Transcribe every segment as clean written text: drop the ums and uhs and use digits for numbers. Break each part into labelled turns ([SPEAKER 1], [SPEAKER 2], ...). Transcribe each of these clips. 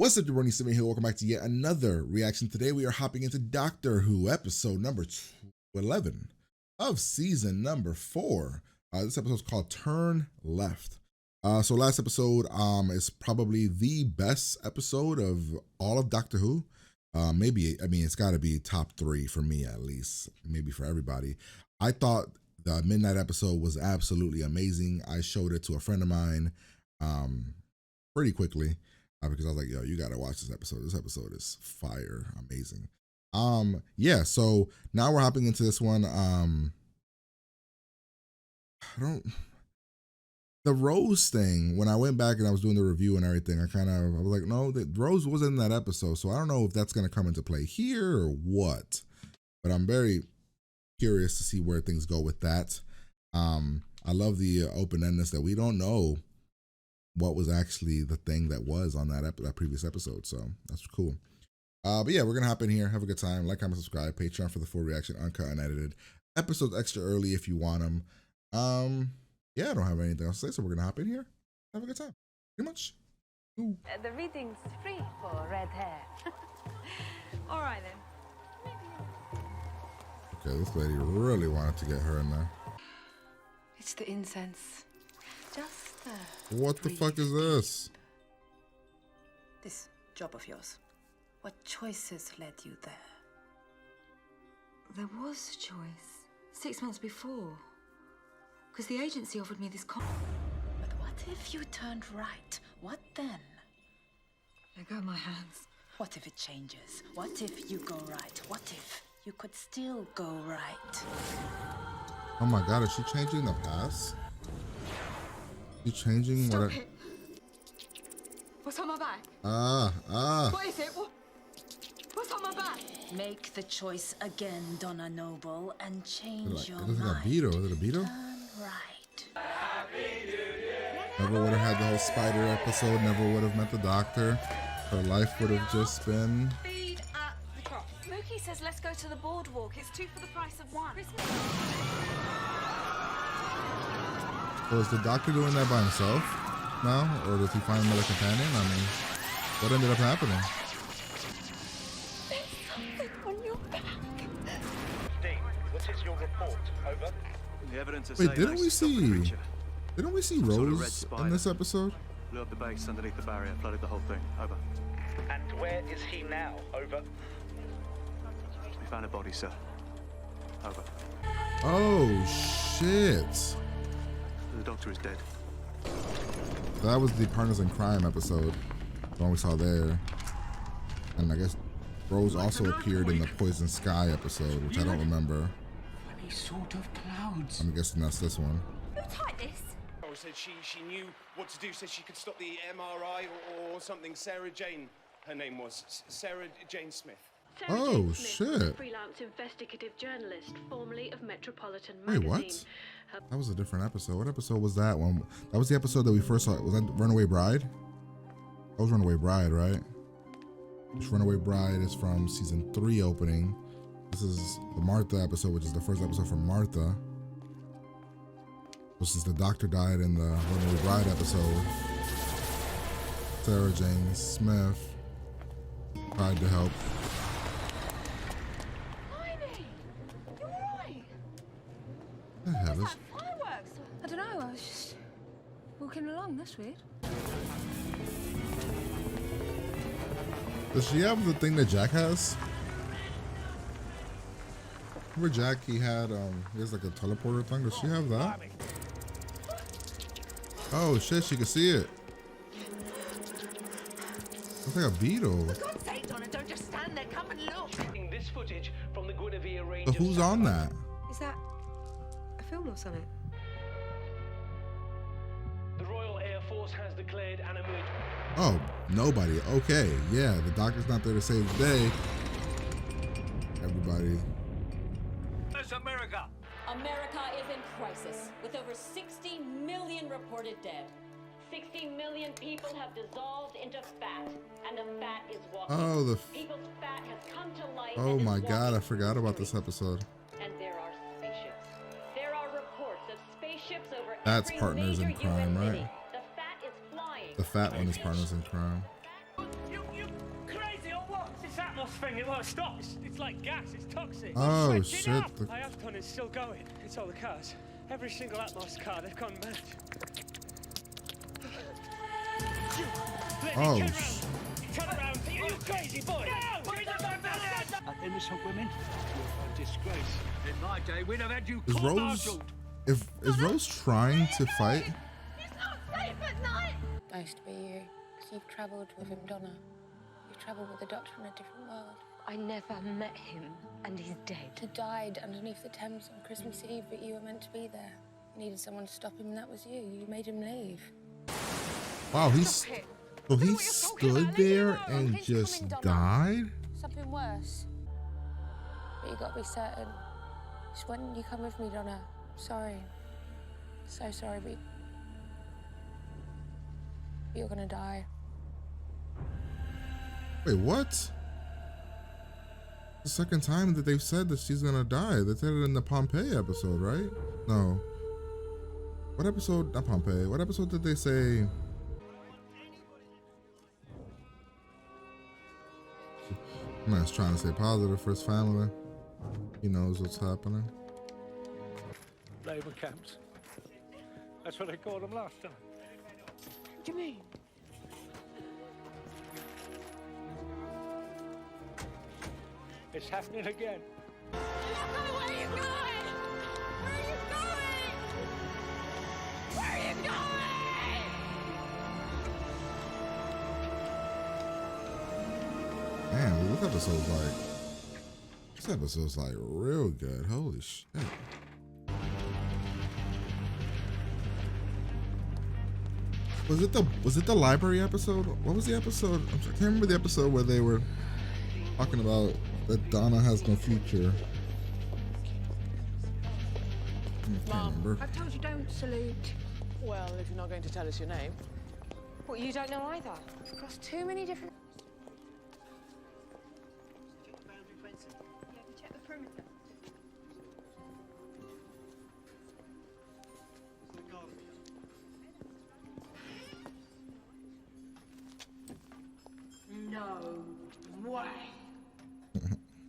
[SPEAKER 1] What's up, everyone? Simon here. Welcome back to yet another reaction. Today we are hopping into Doctor Who episode number 11 of season number 4. This episode is called Turn Left. So last episode is probably the best episode of all of Doctor Who. It's got to be top 3 for me at least, maybe for everybody. I thought the midnight episode was absolutely amazing. I showed it to a friend of mine pretty quickly. Because I was like, yo, you gotta watch this episode. This episode is fire, amazing. Yeah, so now we're hopping into this one. The Rose thing, when I went back and I was doing the review and everything, I was like, no, Rose wasn't in that episode, so I don't know if that's gonna come into play here or what. But I'm very curious to see where things go with that. I love the open-endedness that we don't know what was actually the thing that was on that previous episode, so that's cool. But yeah, we're gonna hop in here, have a good time, like, comment, subscribe, Patreon for the full reaction, uncut, unedited, episodes extra early if you want them. Yeah, I don't have anything else to say, so we're gonna hop in here, have a good time, pretty much. Ooh.
[SPEAKER 2] The reading's free for red hair. All right then.
[SPEAKER 1] Okay, this lady really wanted to get her in there.
[SPEAKER 2] It's the incense. Just
[SPEAKER 1] what the fuck is this?
[SPEAKER 2] This job of yours. What choices led you there?
[SPEAKER 3] There was a choice 6 months before, because the agency offered me this
[SPEAKER 2] But what if you turned right? What then?
[SPEAKER 3] Let go of my hands.
[SPEAKER 2] What if it changes? What if you go right? What if you could still go right?
[SPEAKER 1] Oh my god, is she changing the past? You changing
[SPEAKER 3] Stop
[SPEAKER 1] what?
[SPEAKER 3] It. What's on my back?
[SPEAKER 1] What
[SPEAKER 3] is it? What's on my back?
[SPEAKER 2] Make the choice again, Donna Noble, and change your
[SPEAKER 1] It looks like
[SPEAKER 2] mind.
[SPEAKER 1] a Beetle. Is it a Beetle?
[SPEAKER 2] Turn right.
[SPEAKER 1] Never would have had the whole spider episode. Never would have met the Doctor. Her life would have just been.
[SPEAKER 4] Feed at the cross. Mookie says let's go to the boardwalk. It's 2 for the price of 1.
[SPEAKER 1] So is the Doctor doing that by himself now, or does he find another companion? I mean, what ended up happening?
[SPEAKER 4] There's something on your back.
[SPEAKER 5] Dean, what is your report? Over.
[SPEAKER 6] The evidence is
[SPEAKER 1] Wait, didn't we see Rose in this episode?
[SPEAKER 6] Blew up the base underneath the barrier, flooded the whole thing. Over.
[SPEAKER 5] And where is he now? Over.
[SPEAKER 6] We found a body, sir. Over.
[SPEAKER 1] Oh shit!
[SPEAKER 6] The doctor is dead.
[SPEAKER 1] That was the Partners in Crime episode, the one we saw there. And I guess Rose also appeared in the Poison Sky episode, which I don't remember.
[SPEAKER 7] Funny sort of clouds.
[SPEAKER 1] I'm guessing that's this one.
[SPEAKER 4] Who typed this?
[SPEAKER 8] Carol said she knew what to do, said she could stop the MRI or something. Sarah Jane, her name was. Sarah Jane Smith.
[SPEAKER 4] Sarah
[SPEAKER 1] Oh,
[SPEAKER 4] Jane Smith was a
[SPEAKER 1] shit.
[SPEAKER 4] freelance investigative journalist, formerly of Metropolitan
[SPEAKER 1] Wait,
[SPEAKER 4] Magazine.
[SPEAKER 1] what? That was a different episode. What episode was that one? That was the episode that we first saw. Was that Runaway Bride? That was Runaway Bride, right? This Runaway Bride is from season 3 opening. This is the Martha episode, which is the first episode from Martha. So since the Doctor died in the Runaway Bride episode, Sarah Jane Smith tried to help.
[SPEAKER 4] Blimey! You're right.
[SPEAKER 1] The hell is?
[SPEAKER 4] Fireworks.
[SPEAKER 3] I don't know, I was just walking along, that's weird.
[SPEAKER 1] Does she have the thing that Jack has? Remember Jack, he has like a teleporter thing. Does she have that? Oh shit, she can see it. Looks like a beetle.
[SPEAKER 4] For God's sake, Donna, don't just stand there. Come and look.
[SPEAKER 5] This footage from the Guinevere range.
[SPEAKER 1] But who's on that?
[SPEAKER 3] Is that a film or something?
[SPEAKER 5] The Royal Air Force has declared an emergency.
[SPEAKER 1] Oh, nobody. Okay, yeah, the Doctor's not there to save the day. Everybody.
[SPEAKER 5] It's America.
[SPEAKER 9] America is in crisis, with over 60 million reported dead. 60 million people have dissolved into fat, and the fat is walking.
[SPEAKER 1] Oh,
[SPEAKER 9] People's fat has come to life.
[SPEAKER 1] Oh
[SPEAKER 9] and is
[SPEAKER 1] my god, I
[SPEAKER 9] walking
[SPEAKER 1] forgot about this
[SPEAKER 9] through
[SPEAKER 1] episode.
[SPEAKER 9] And there are spaceships. There are reports of spaceships over
[SPEAKER 1] That's
[SPEAKER 9] every
[SPEAKER 1] Partners in
[SPEAKER 9] major
[SPEAKER 1] Crime,
[SPEAKER 9] US
[SPEAKER 1] right?
[SPEAKER 9] city. The fat is flying.
[SPEAKER 1] The fat one is Partners in Crime.
[SPEAKER 5] You This Atmos thing, it won't stop. It's like gas, it's toxic.
[SPEAKER 1] Oh shit!
[SPEAKER 5] I have done, it's still going. It's all the cars. Every single Atmos car, they've gone mad.
[SPEAKER 1] Oh.
[SPEAKER 5] Turn around, you crazy boy! No!
[SPEAKER 7] Innocent women, you're a disgrace. In my day, we'd have had you
[SPEAKER 1] Is Rose?
[SPEAKER 7] court-martialed.
[SPEAKER 1] Is Rose trying to fight?
[SPEAKER 4] It's not safe at night!
[SPEAKER 10] Nice to be you, because you've travelled with him, Donna. You've travelled with the Doctor in a different world.
[SPEAKER 3] I never met him, and he's dead.
[SPEAKER 10] He died underneath the Thames on Christmas Eve, but you were meant to be there. You needed someone to stop him, and that was you. You made him leave.
[SPEAKER 1] Wow, so he stood there and just died?
[SPEAKER 10] Something worse. But you gotta be certain. Just when you come with me, Donna. Sorry. So sorry, but you're gonna die.
[SPEAKER 1] Wait, what? The second time that they've said that she's gonna die. They said it in the Pompeii episode, right? No. What episode? Not Pompeii. What episode did they say? Man's trying to stay positive for his family. He knows what's happening.
[SPEAKER 7] Labour camps. That's what they called them last time.
[SPEAKER 4] What do you mean?
[SPEAKER 7] It's happening again.
[SPEAKER 4] Where are you going? Where are you going? Where are you going?
[SPEAKER 1] Man, this episode's like real good. Holy shit. Was it the library episode? What was the episode? I can't remember the episode where they were talking about that Donna has no future. I can't remember.
[SPEAKER 3] I've told you don't salute.
[SPEAKER 11] Well, if you're not going to tell us your name.
[SPEAKER 3] What, you don't know either? Across too many different...
[SPEAKER 4] Check the perimeter.
[SPEAKER 3] No way.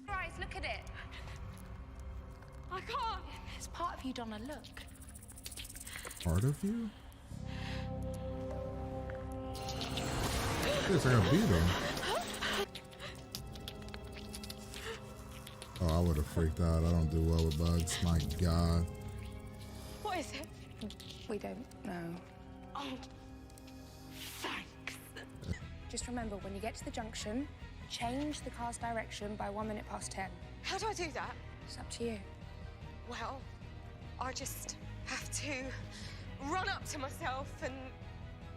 [SPEAKER 4] Right, look at it. I can't.
[SPEAKER 10] It's part of you, Donna. Look.
[SPEAKER 1] Part of you? Yes, I gotta be there. Oh, I would have freaked out. I don't do well with bugs. My God.
[SPEAKER 4] What is it?
[SPEAKER 10] We don't know.
[SPEAKER 4] Oh, thanks.
[SPEAKER 10] Just remember, when you get to the junction, change the car's direction by 1 minute past 10.
[SPEAKER 4] How do I do that?
[SPEAKER 10] It's up to you.
[SPEAKER 4] Well, I just have to run up to myself and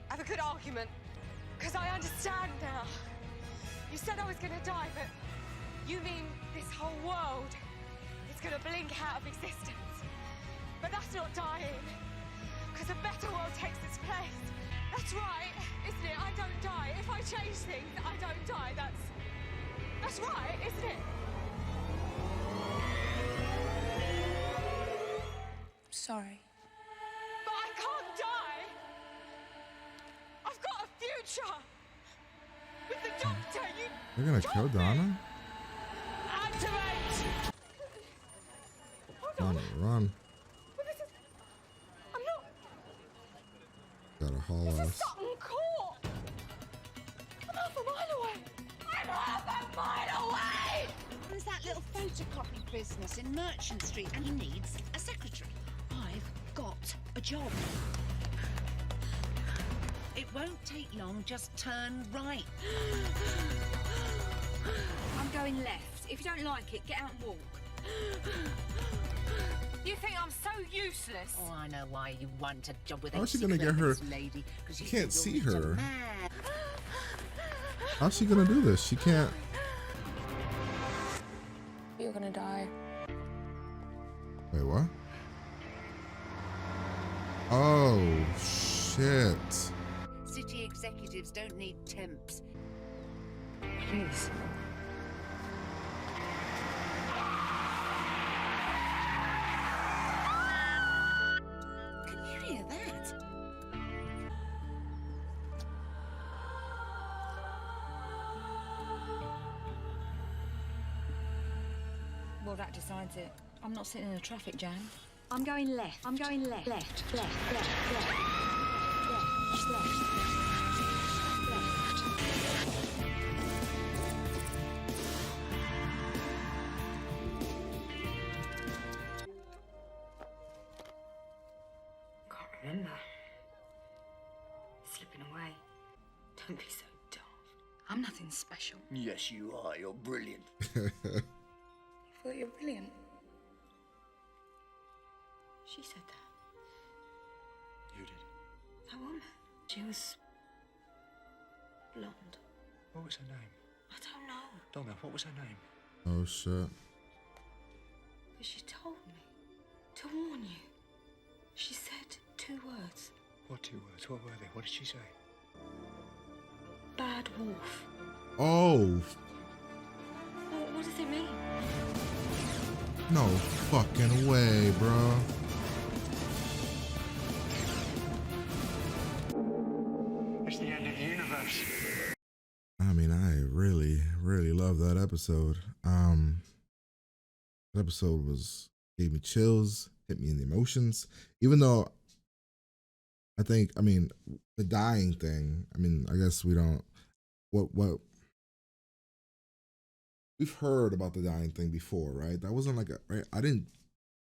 [SPEAKER 4] have a good argument. Because I understand now. You said I was going to die, but you mean this whole world is going to blink out of existence. But that's not dying. Because a better world takes its place. That's right, isn't it? I don't die. If I change things, I don't die. That's right, isn't it?
[SPEAKER 10] Sorry.
[SPEAKER 4] But I can't die. I've got a future. With the Doctor,
[SPEAKER 1] They're gonna kill Donna?
[SPEAKER 4] activate.
[SPEAKER 1] Donna, run.
[SPEAKER 4] But this is... I'm not...
[SPEAKER 1] Gotta haul
[SPEAKER 4] This is
[SPEAKER 1] ass.
[SPEAKER 4] Sutton Court. I'm half a mile away. I'm half a mile away.
[SPEAKER 12] There's that little photocopy business in Merchant Street, and he needs a secretary. I've got a job. It won't take long, just turn right.
[SPEAKER 3] I'm going left. If you don't like it, get out and walk.
[SPEAKER 4] You think I'm so useless?
[SPEAKER 12] Oh, I know why you want a job with
[SPEAKER 1] How's she
[SPEAKER 12] a
[SPEAKER 1] gonna get her?
[SPEAKER 12] lady,
[SPEAKER 1] You can't see her.
[SPEAKER 12] mad.
[SPEAKER 1] How's she gonna do this? She can't.
[SPEAKER 10] You're gonna die.
[SPEAKER 1] Wait, what? Oh, shit.
[SPEAKER 12] City executives don't need temps.
[SPEAKER 3] Please.
[SPEAKER 12] Can you hear that?
[SPEAKER 3] Well, that decides it. I'm not sitting in a traffic jam. I'm going left. I'm going left. Left. Left. Left. Left. Left. Left. Can't remember. Slipping away. Don't be so daft. I'm nothing special.
[SPEAKER 7] Yes, you are. You're brilliant.
[SPEAKER 3] You thought you're brilliant. She said that.
[SPEAKER 6] Who did?
[SPEAKER 3] That woman. She was blonde.
[SPEAKER 6] What was her name?
[SPEAKER 3] I don't know.
[SPEAKER 6] Donna, what was her name?
[SPEAKER 1] Oh shit.
[SPEAKER 3] But she told me to warn you. She said 2 words.
[SPEAKER 6] What 2 words? What were they? What did she say?
[SPEAKER 3] Bad wolf.
[SPEAKER 1] Oh
[SPEAKER 3] What does it mean?
[SPEAKER 1] no fucking way, bro.
[SPEAKER 7] It's the end of the universe.
[SPEAKER 1] I mean, I really, really love that episode. That episode gave me chills, hit me in the emotions. Even though I mean, the dying thing, I mean, I guess we don't, what, we've heard about the dying thing before, right? That wasn't like, right? I didn't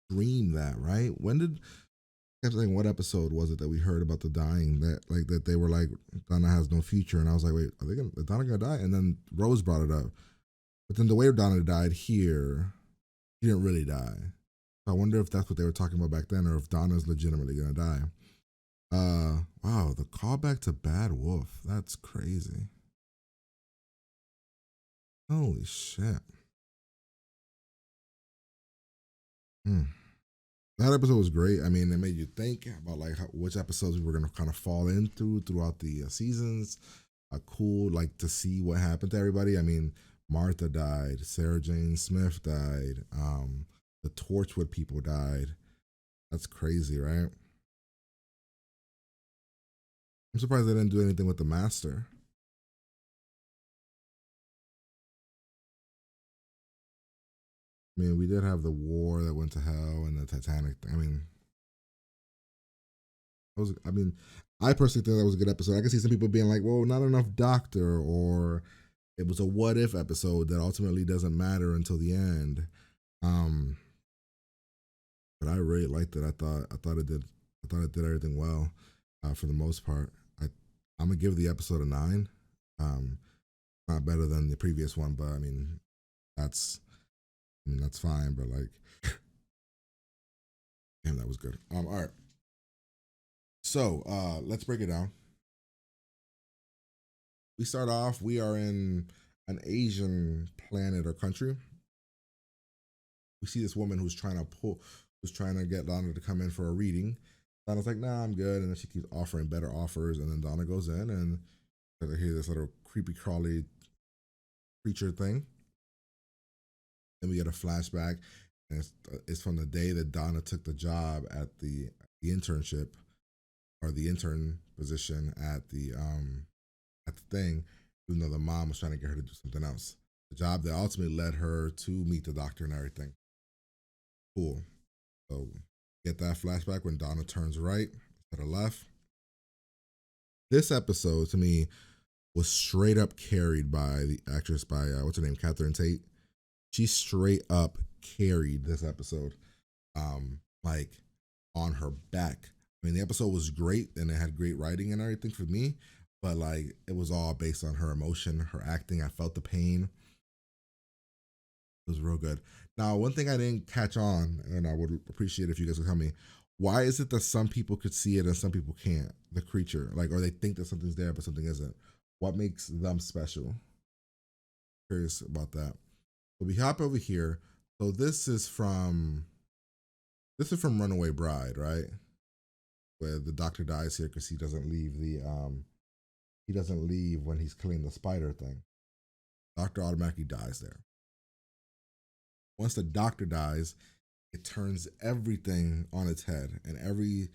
[SPEAKER 1] dream that, right? When did, I can't think what episode was it that we heard about the dying, that they were like, Donna has no future. And I was like, wait, is Donna gonna die? And then Rose brought it up. But then the way Donna died here, she didn't really die. So I wonder if that's what they were talking about back then, or if Donna's legitimately gonna die. Wow, the callback to Bad Wolf. That's crazy. Holy shit. That episode was great. I mean, it made you think about like which episodes we were gonna kind of fall into throughout the seasons. Cool, like to see what happened to everybody. I mean, Martha died, Sarah Jane Smith died, the Torchwood people died. That's crazy, right? I'm surprised they didn't do anything with the Master. I mean, we did have the war that went to hell and the Titanic. I mean, I personally think that was a good episode. I can see some people being like, "Well, not enough Doctor," or it was a what if episode that ultimately doesn't matter until the end. But I really liked it. I thought it did everything well, for the most part. I'm gonna give the episode a 9. Not better than the previous one, but I mean that's fine. But like, damn, that was good. All right. So let's break it down. We start off. We are in an Asian planet or country. We see this woman who's trying to get Donna to come in for a reading. Donna's like, "Nah, I'm good," and then she keeps offering better offers, and then Donna goes in and I hear this little creepy crawly creature thing. Then we get a flashback, and it's from the day that Donna took the job at the internship, or the intern position at the thing, even though the mom was trying to get her to do something else. The job that ultimately led her to meet the doctor and everything. Cool. So get that flashback when Donna turns right to the left. This episode to me was straight up carried by the actress by what's her name, Catherine Tate. She straight up carried this episode, like on her back. I mean, the episode was great and it had great writing and everything for me, but like it was all based on her emotion, her acting. I felt the pain. It was real good. Now, one thing I didn't catch on, and I would appreciate if you guys would tell me, why is it that some people could see it and some people can't? The creature, like, or they think that something's there but something isn't. What makes them special? Curious about that. So we hop over here. So this is from Runaway Bride, right? Where the doctor dies here because he doesn't leave when he's killing the spider thing. Doctor automatically dies there. Once the doctor dies, it turns everything on its head, and every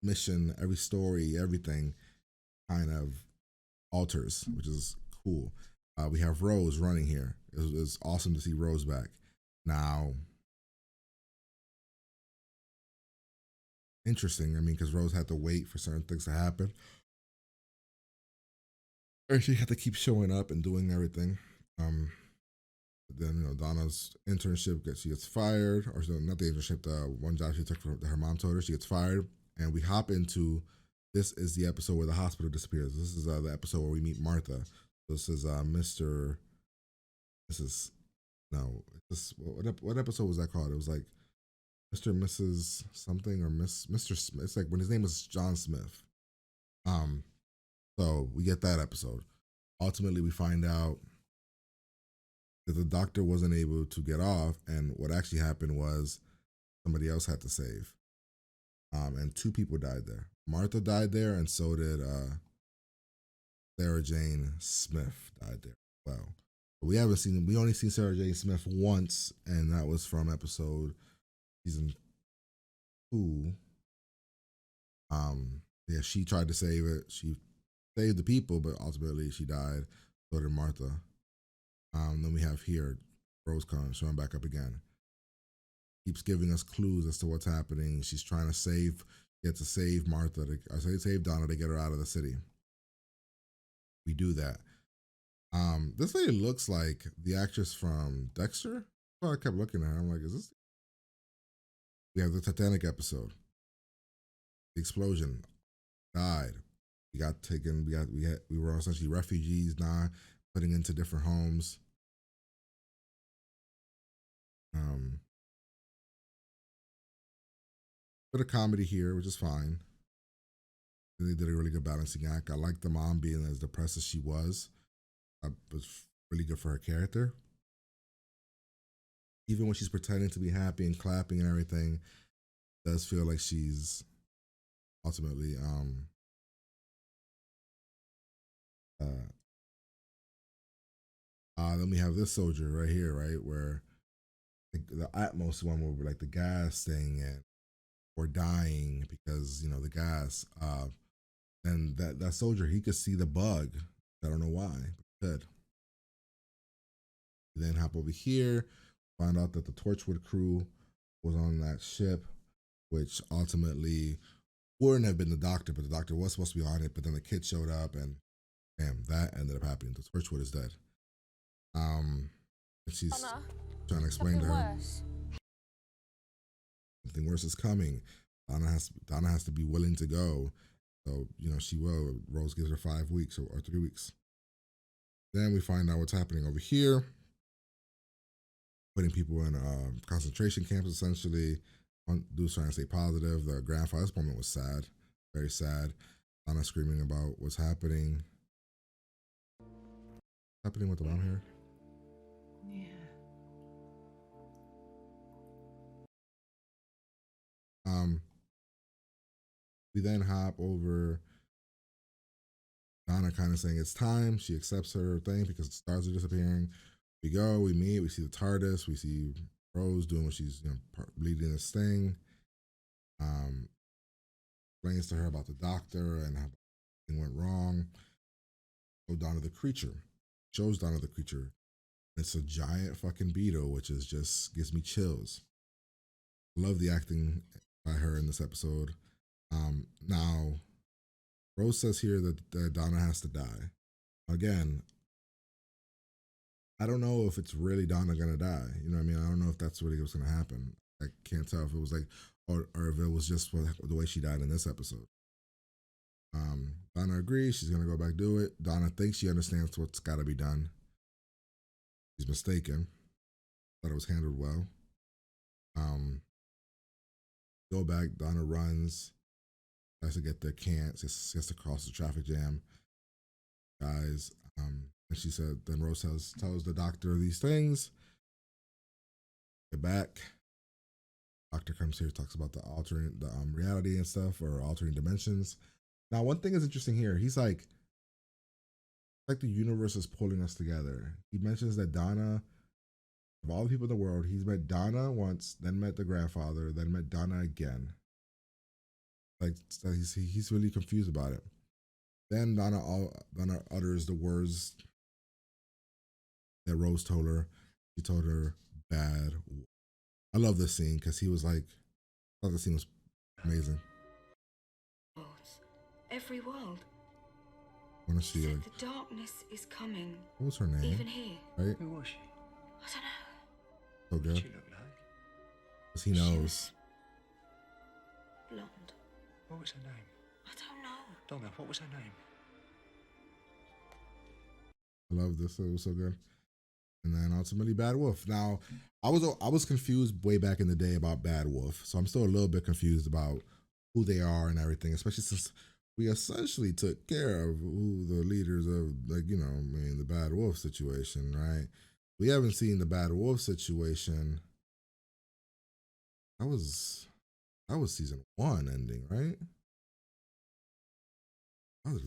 [SPEAKER 1] mission, every story, everything kind of alters, which is cool. We have Rose running here. It was awesome to see Rose back. Now, interesting. I mean, because Rose had to wait for certain things to happen, or she had to keep showing up and doing everything. Then Donna's internship she gets fired, or not the internship, the one job she took from her mom told her she gets fired, and we hop into this is the episode where the hospital disappears. This is the episode where we meet Martha. This is Mr. This is no. This what episode was that called? It was like Mr. and Mrs. something or Mr. Smith. It's like when his name was John Smith. So we get that episode. Ultimately, we find out that the doctor wasn't able to get off, and what actually happened was somebody else had to save. And 2 people died there. Martha died there, and so did Sarah Jane Smith died there as well. We only seen Sarah Jane Smith once, and that was from season 2. Yeah, she tried to save it. She saved the people, but ultimately she died. So did Martha. Then we have here Rose showing back up again. Keeps giving us clues as to what's happening. She's trying to save Martha. Save Donna to get her out of the city. We do that. This lady looks like the actress from Dexter. So I kept looking at her. I'm like, is this? We have the Titanic episode. The explosion. Died. We got taken. We were essentially refugees now, putting into different homes. Bit of comedy here, which is fine. They did a really good balancing act. I like the mom being as depressed as she was. It was really good for her character. Even when she's pretending to be happy and clapping and everything, it does feel like she's ultimately then we have this soldier right here, right, where the Atmos one where like the gas thing and or dying because the gas and that soldier, he could see the bug. I don't know why, but he could. We then hop over here, find out that the Torchwood crew was on that ship, which ultimately wouldn't have been the doctor, but the doctor was supposed to be on it, but then the kid showed up and damn, that ended up happening. The Torchwood is dead. And she's trying to explain to her something worse is coming. Donna has to be willing to go. So, she will. Rose gives her 5 weeks or 3 weeks. Then we find out what's happening over here. Putting people in concentration camps, essentially. Dude's trying to stay positive. The grandfather's moment was sad. Very sad. Donna screaming about what's happening. Happening with the mom here?
[SPEAKER 12] Yeah.
[SPEAKER 1] We then hop over Donna kind of saying it's time. She accepts her thing because the stars are disappearing. We go, we meet, we see the TARDIS, we see Rose doing what she's leading this thing. Explains to her about the doctor and how everything went wrong. Shows Donna the creature. It's a giant fucking beetle, which is just gives me chills. Love the acting by her in this episode. Now, Rose says here that Donna has to die. Again, I don't know if it's really Donna gonna die. You know what I mean? I don't know if that's really what's gonna happen. I can't tell if it was like, or if it was just the way she died in this episode. Donna agrees. She's gonna go back do it. Donna thinks she understands what's got to be done. She's mistaken. Thought it was handled well. Go back. Donna runs. Tries to get there. Can't. Just has to cross the traffic jam. Guys. And she said. Then Rose tells the doctor these things. Get back. Doctor comes here, talks about the altering the reality and stuff, or altering dimensions. Now, one thing is interesting here. He's like the universe is pulling us together. He mentions that Donna, of all the people in the world, he's met Donna once, then met the grandfather, then met Donna again. Like he's really confused about it. Then Donna utters the words that Rose told her. She told her bad I love this scene because he was like, I thought the scene was amazing.
[SPEAKER 13] Worlds. Every world.
[SPEAKER 1] I want to see like,
[SPEAKER 13] The darkness is coming.
[SPEAKER 1] what was her name?
[SPEAKER 13] Even here.
[SPEAKER 1] Right?
[SPEAKER 7] Who was she?
[SPEAKER 13] I don't know.
[SPEAKER 1] So
[SPEAKER 7] What
[SPEAKER 1] good.
[SPEAKER 7] did she look like?
[SPEAKER 1] Because he knows.
[SPEAKER 13] Blonde.
[SPEAKER 7] What was her name?
[SPEAKER 13] I don't know.
[SPEAKER 7] Donna, what was her name?
[SPEAKER 1] I love this. It was so good. And then ultimately Bad Wolf. Now, I was confused way back in the day about Bad Wolf. So I'm still a little bit confused about who they are and everything, especially since we essentially took care of who the leaders of, like, you know, I mean, the Bad Wolf situation, right? We haven't seen the Bad Wolf situation. That was season 1 ending, right? That was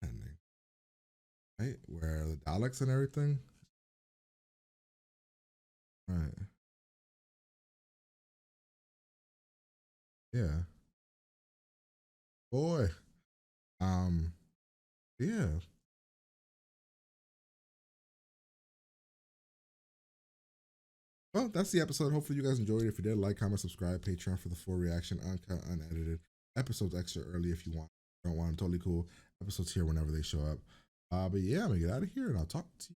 [SPEAKER 1] ending, right? Where the Daleks and everything. Right. Yeah. Boy. Yeah. Well, that's the episode. Hopefully you guys enjoyed it. If you did, like, comment, subscribe, Patreon for the full reaction, uncut, unedited. Episodes extra early if you want. Don't want them, totally cool. Episodes here whenever they show up. But yeah, I'm gonna get out of here and I'll talk to you